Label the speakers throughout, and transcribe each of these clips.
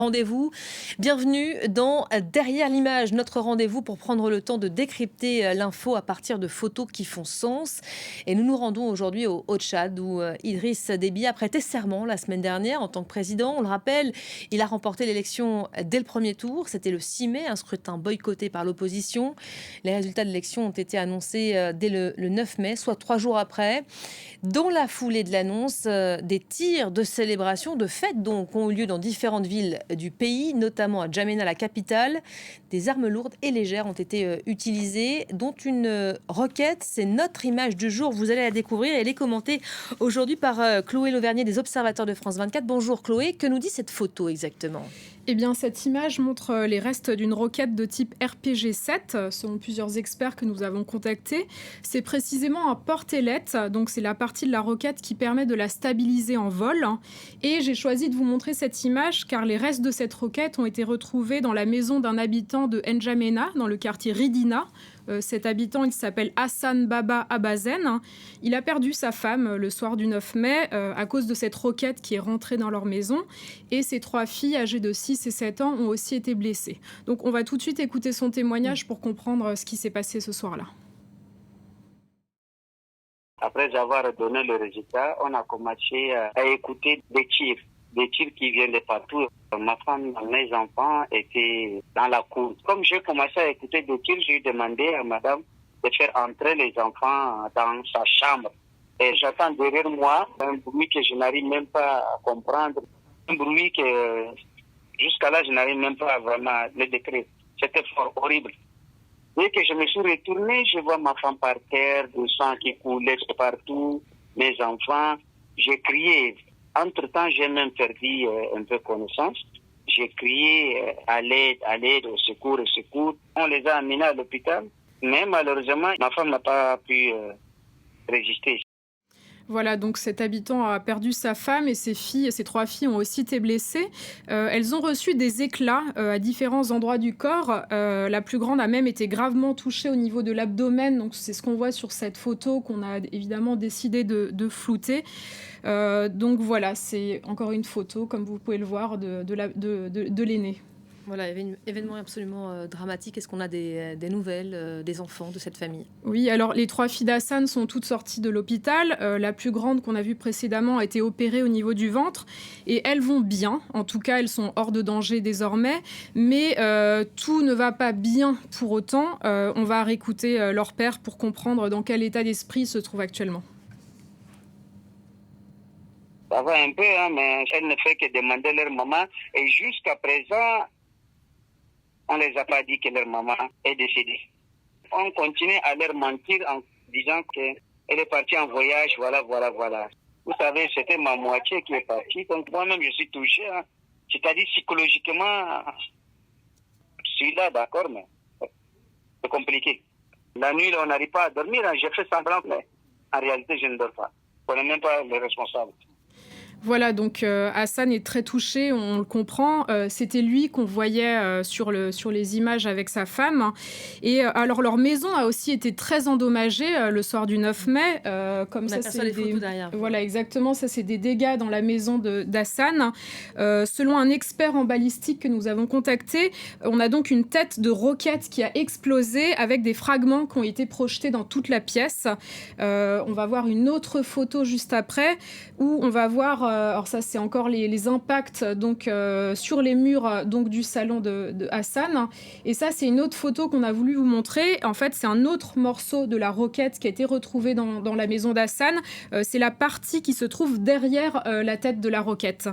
Speaker 1: Rendez-vous. Bienvenue dans Derrière l'image, notre rendez-vous pour prendre le temps de décrypter l'info à partir de photos qui font sens. Et nous nous rendons aujourd'hui au Tchad où Idriss Déby a prêté serment la semaine dernière en tant que président. On le rappelle, il a remporté l'élection dès le premier tour. C'était le 6 mai, un scrutin boycotté par l'opposition. Les résultats de l'élection ont été annoncés dès le 9 mai, soit 3 jours après. Dans la foulée de l'annonce, des tirs de célébration, de fêtes donc, ont eu lieu dans différentes villes du pays, notamment à N'Djamena, la capitale. Des armes lourdes et légères ont été utilisées, dont une roquette. C'est notre image du jour. Vous allez la découvrir. Elle est commentée aujourd'hui par Chloé Lauvernier des Observateurs de France 24. Bonjour Chloé. Que nous dit cette photo exactement ?
Speaker 2: Eh bien, cette image montre les restes d'une roquette de type RPG-7, selon plusieurs experts que nous avons contactés. C'est précisément un porte-ailette, donc c'est la partie de la roquette qui permet de la stabiliser en vol. Et j'ai choisi de vous montrer cette image car les restes de cette roquette ont été retrouvés dans la maison d'un habitant de N'Djamena, dans le quartier Ridina. Cet habitant, il s'appelle Hassan Baba Abazen. Il a perdu sa femme le soir du 9 mai à cause de cette roquette qui est rentrée dans leur maison. Et ses 3 filles, âgées de 6 et 7 ans, ont aussi été blessées. Donc on va tout de suite écouter son témoignage pour comprendre ce qui s'est passé ce soir-là.
Speaker 3: Après avoir donné le résultat, on a commencé à écouter des tirs qui viennent de partout. Ma femme et mes enfants étaient dans la cour. Comme j'ai commencé à écouter des tirs, j'ai demandé à madame de faire entrer les enfants dans sa chambre. Et j'entends derrière moi un bruit que je n'arrive même pas à comprendre. Un bruit que jusqu'à là, je n'arrive même pas vraiment à le décrire. C'était fort horrible. Dès que je me suis retourné, je vois ma femme par terre, du sang qui coulait partout, mes enfants. J'ai crié. Entre-temps, j'ai même perdu un peu connaissance. J'ai crié à l'aide, au secours, au secours. On les a amenés à l'hôpital. Mais malheureusement, ma femme n'a pas pu résister.
Speaker 2: Voilà, donc cet habitant a perdu sa femme et ses 3 filles ont aussi été blessées. Elles ont reçu des éclats à différents endroits du corps. La plus grande a même été gravement touchée au niveau de l'abdomen. Donc c'est ce qu'on voit sur cette photo qu'on a évidemment décidé de flouter. Donc voilà, c'est encore une photo, comme vous pouvez le voir, de l'aîné.
Speaker 1: Voilà, événement absolument dramatique. Est-ce qu'on a des nouvelles des enfants de cette famille ?
Speaker 2: Oui, alors les 3 filles d'Hassan sont toutes sorties de l'hôpital. La plus grande qu'on a vue précédemment a été opérée au niveau du ventre et elles vont bien. En tout cas, elles sont hors de danger désormais. Mais tout ne va pas bien pour autant. On va réécouter leur père pour comprendre dans quel état d'esprit ils se trouvent actuellement.
Speaker 3: Ça va un peu, mais elle ne fait que demander leur maman. Et jusqu'à présent, on ne les a pas dit que leur maman est décédée. On continue à leur mentir en disant qu'elle est partie en voyage, voilà. Vous savez, c'était ma moitié qui est partie, donc moi-même je suis touché. C'est-à-dire psychologiquement, je suis là, d'accord, mais c'est compliqué. La nuit, on n'arrive pas à dormir, j'ai fait semblant, mais en réalité, je ne dors pas. On n'est même pas les responsables.
Speaker 2: Voilà, donc Hassan est très touché, on le comprend. C'était lui qu'on voyait sur les images avec sa femme. Et alors, leur maison a aussi été très endommagée le soir du 9 mai.
Speaker 1: Comme ça, c'est les photos derrière.
Speaker 2: Voilà, exactement. Ça, c'est des dégâts dans la maison d'Hassan. Selon un expert en balistique que nous avons contacté, on a donc une tête de roquette qui a explosé avec des fragments qui ont été projetés dans toute la pièce. On va voir une autre photo juste après où on va voir alors ça, c'est encore les impacts donc, sur les murs donc, du salon de Hassan. Et ça, c'est une autre photo qu'on a voulu vous montrer. En fait, c'est un autre morceau de la roquette qui a été retrouvé dans la maison d'Hassan. C'est la partie qui se trouve derrière la tête de la roquette.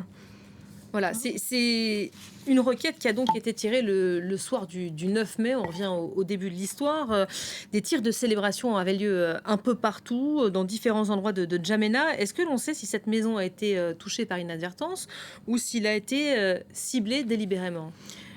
Speaker 1: Voilà, c'est une roquette qui a donc été tirée le soir du 9 mai. On revient au début de l'histoire. Des tirs de célébration avaient lieu un peu partout, dans différents endroits de N'Djamena. Est-ce que l'on sait si cette maison a été touchée par inadvertance ou s'il a été ciblé délibérément ?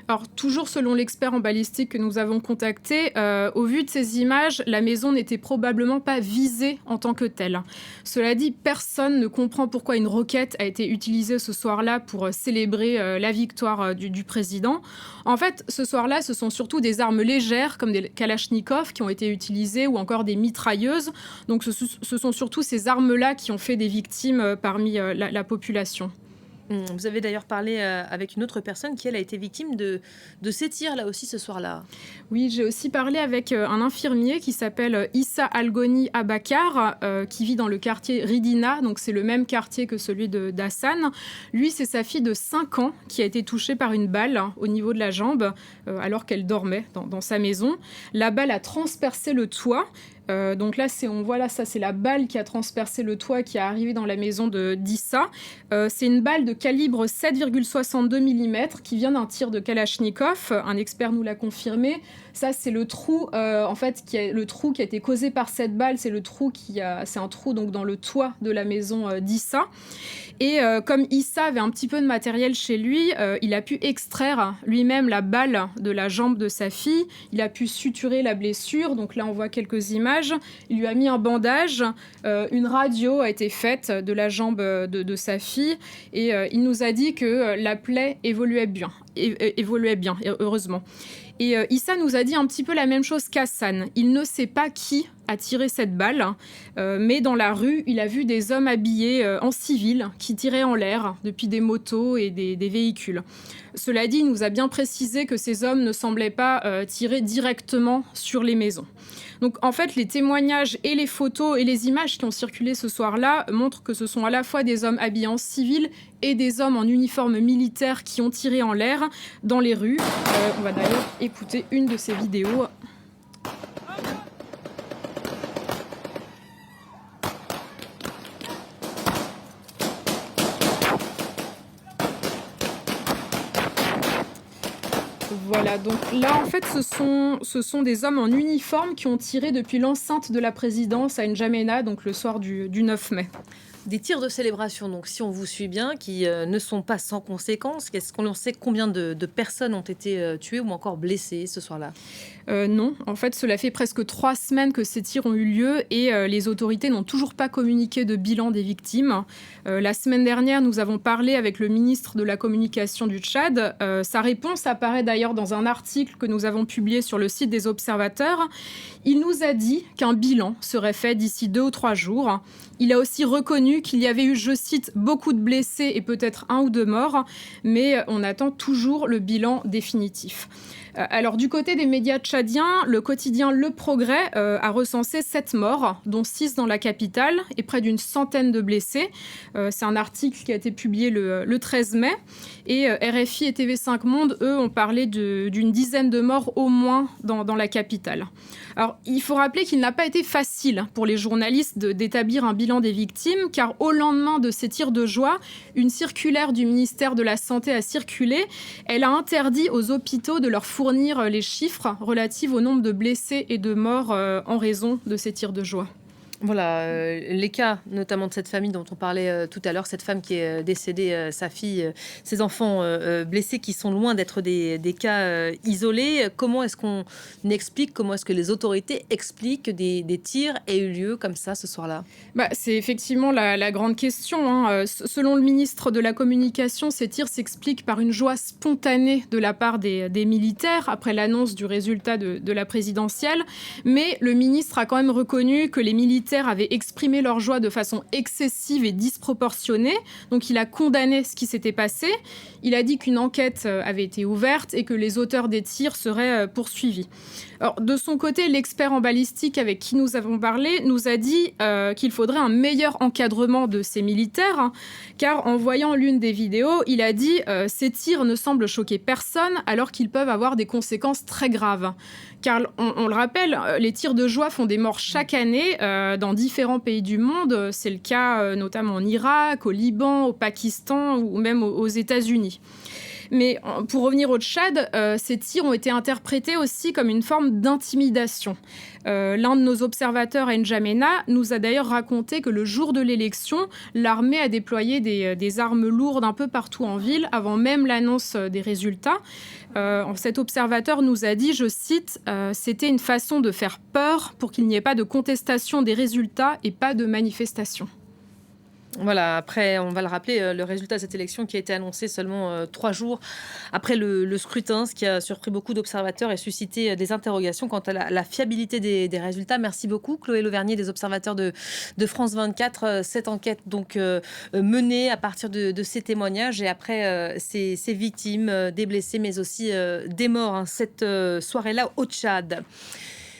Speaker 2: Alors, toujours selon l'expert en balistique que nous avons contacté, au vu de ces images, la maison n'était probablement pas visée en tant que telle. Cela dit, personne ne comprend pourquoi une roquette a été utilisée ce soir-là pour célébrer la victoire du président. En fait, ce soir-là, ce sont surtout des armes légères, comme des kalachnikovs, qui ont été utilisées, ou encore des mitrailleuses. Donc, ce sont surtout ces armes-là qui ont fait des victimes parmi la population.
Speaker 1: Vous avez d'ailleurs parlé avec une autre personne qui, elle, a été victime de ces tirs, là aussi, ce soir-là.
Speaker 2: Oui, j'ai aussi parlé avec un infirmier qui s'appelle Issa Algoni Abakar, qui vit dans le quartier Ridina, donc c'est le même quartier que celui d'Hassan. Lui, c'est sa fille de 5 ans qui a été touchée par une balle au niveau de la jambe, alors qu'elle dormait dans sa maison. La balle a transpercé le toit. Donc là, on voit là, ça c'est la balle qui a transpercé le toit, qui est arrivée dans la maison d'Issa. C'est une balle de calibre 7,62 mm qui vient d'un tir de Kalachnikov. Un expert nous l'a confirmé. Ça, c'est le trou, le trou qui a été causé par cette balle. C'est un trou donc dans le toit de la maison d'Issa. Et comme Issa avait un petit peu de matériel chez lui, il a pu extraire lui-même la balle de la jambe de sa fille. Il a pu suturer la blessure. Donc là, on voit quelques images. Il lui a mis un bandage. Une radio a été faite de la jambe de sa fille. Et il nous a dit que la plaie évoluait bien, heureusement. Et Issa nous a dit un petit peu la même chose qu'Hassan. Il ne sait pas qui a tiré cette balle, mais dans la rue, il a vu des hommes habillés en civil qui tiraient en l'air depuis des motos et des véhicules. Cela dit, il nous a bien précisé que ces hommes ne semblaient pas tirer directement sur les maisons. Donc en fait, les témoignages et les photos et les images qui ont circulé ce soir-là montrent que ce sont à la fois des hommes habillés en civil et des hommes en uniforme militaire qui ont tiré en l'air dans les rues. On va d'ailleurs écouter une de ces vidéos. Voilà, donc là, en fait, ce sont des hommes en uniforme qui ont tiré depuis l'enceinte de la présidence à N'Djamena, donc le soir du 9 mai.
Speaker 1: Des tirs de célébration, donc si on vous suit bien, qui ne sont pas sans conséquences. Est-ce qu'on sait combien de personnes ont été tuées ou encore blessées ce soir-là ?
Speaker 2: Non, en fait, cela fait presque 3 semaines que ces tirs ont eu lieu et les autorités n'ont toujours pas communiqué de bilan des victimes. La semaine dernière, nous avons parlé avec le ministre de la Communication du Tchad. Sa réponse apparaît d'ailleurs dans un article que nous avons publié sur le site des observateurs. Il nous a dit qu'un bilan serait fait d'ici 2 ou 3 jours. Il a aussi reconnu qu'il y avait eu, je cite, beaucoup de blessés et peut-être 1 ou 2 morts, mais on attend toujours le bilan définitif. Alors du côté des médias tchadiens, le quotidien Le Progrès a recensé 7 morts, dont 6 dans la capitale et près d'une centaine de blessés. C'est un article qui a été publié le 13 mai. Et RFI et TV5 Monde, eux, ont parlé d'une dizaine de morts au moins dans la capitale. Alors, il faut rappeler qu'il n'a pas été facile pour les journalistes d'établir un bilan des victimes, car au lendemain de ces tirs de joie, une circulaire du ministère de la Santé a circulé. Elle a interdit aux hôpitaux de leur fournir les chiffres relatifs au nombre de blessés et de morts en raison de ces tirs de joie.
Speaker 1: Voilà, les cas notamment de cette famille dont on parlait tout à l'heure, cette femme qui est décédée, sa fille, ses enfants blessés qui sont loin d'être des cas isolés. Comment est-ce qu'on explique, comment est-ce que les autorités expliquent que des tirs aient eu lieu comme ça ce soir-là ?
Speaker 2: C'est effectivement la grande question. Selon le ministre de la Communication, ces tirs s'expliquent par une joie spontanée de la part des militaires après l'annonce du résultat de la présidentielle. Mais le ministre a quand même reconnu que les militaires avaient exprimé leur joie de façon excessive et disproportionnée. Donc il a condamné ce qui s'était passé. Il a dit qu'une enquête avait été ouverte et que les auteurs des tirs seraient poursuivis. Alors, de son côté, l'expert en balistique avec qui nous avons parlé nous a dit qu'il faudrait un meilleur encadrement de ces militaires, car en voyant l'une des vidéos, il a dit « Ces tirs ne semblent choquer personne alors qu'ils peuvent avoir des conséquences très graves ». Car on le rappelle, les tirs de joie font des morts chaque année dans différents pays du monde. C'est le cas notamment en Irak, au Liban, au Pakistan ou même aux États-Unis. Mais pour revenir au Tchad, ces tirs ont été interprétés aussi comme une forme d'intimidation. L'un de nos observateurs à N'Djamena nous a d'ailleurs raconté que le jour de l'élection, l'armée a déployé des armes lourdes un peu partout en ville avant même l'annonce des résultats. Cet observateur nous a dit, je cite, « C'était une façon de faire peur pour qu'il n'y ait pas de contestation des résultats et pas de manifestation ».
Speaker 1: Voilà, après, on va le rappeler, le résultat de cette élection qui a été annoncé seulement 3 jours après le scrutin, ce qui a surpris beaucoup d'observateurs et suscité des interrogations quant à la fiabilité des résultats. Merci beaucoup, Chloé Lauvernier, des observateurs de France 24. Cette enquête donc menée à partir de ces témoignages et après ces victimes, des blessés, mais aussi des morts, hein, cette soirée-là au Tchad.